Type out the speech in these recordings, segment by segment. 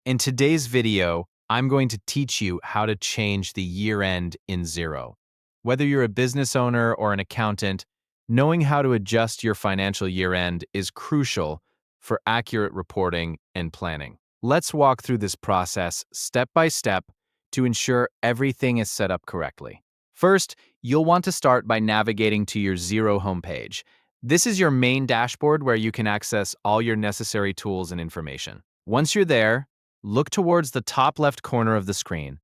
In today's video, I'm going to teach you how to change the year-end in Xero. Whether you're a business owner or an accountant, knowing how to adjust your financial year-end is crucial for accurate reporting and planning. Let's walk through this process step by step to ensure everything is set up correctly. First, you'll want to start by navigating to your Xero homepage. This is your main dashboard where you can access all your necessary tools and information. Once you're there, look towards the top left corner of the screen.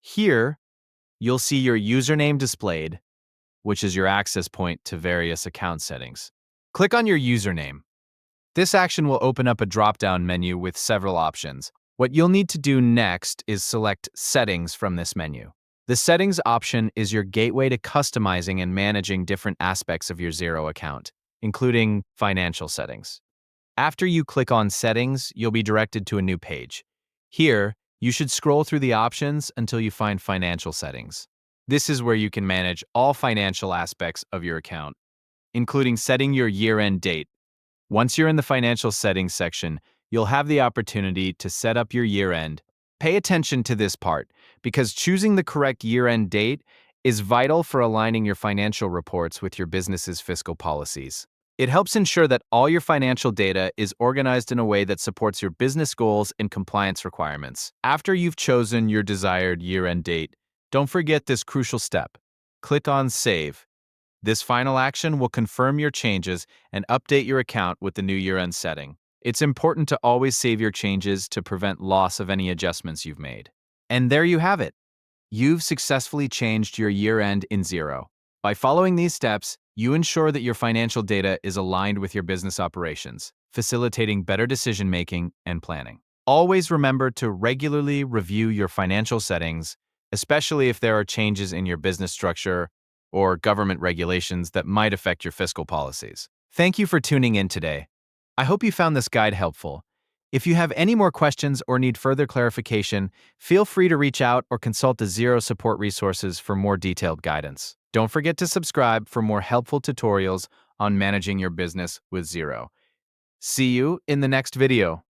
Here, you'll see your username displayed, which is your access point to various account settings. Click on your username. This action will open up a drop-down menu with several options. What you'll need to do next is select Settings from this menu. The Settings option is your gateway to customizing and managing different aspects of your Xero account, including financial settings. After you click on Settings, you'll be directed to a new page. Here, you should scroll through the options until you find Financial Settings. This is where you can manage all financial aspects of your account, including setting your year-end date. Once you're in the Financial Settings section, you'll have the opportunity to set up your year-end. Pay attention to this part, because choosing the correct year-end date is vital for aligning your financial reports with your business's fiscal policies. It helps ensure that all your financial data is organized in a way that supports your business goals and compliance requirements. After you've chosen your desired year-end date, don't forget this crucial step. Click on Save. This final action will confirm your changes and update your account with the new year-end setting. It's important to always save your changes to prevent loss of any adjustments you've made. And there you have it. You've successfully changed your year-end in Xero. By following these steps, you ensure that your financial data is aligned with your business operations, facilitating better decision-making and planning. Always remember to regularly review your financial settings, especially if there are changes in your business structure or government regulations that might affect your fiscal policies. Thank you for tuning in today. I hope you found this guide helpful. If you have any more questions or need further clarification, feel free to reach out or consult the Xero support resources for more detailed guidance. Don't forget to subscribe for more helpful tutorials on managing your business with Xero. See you in the next video.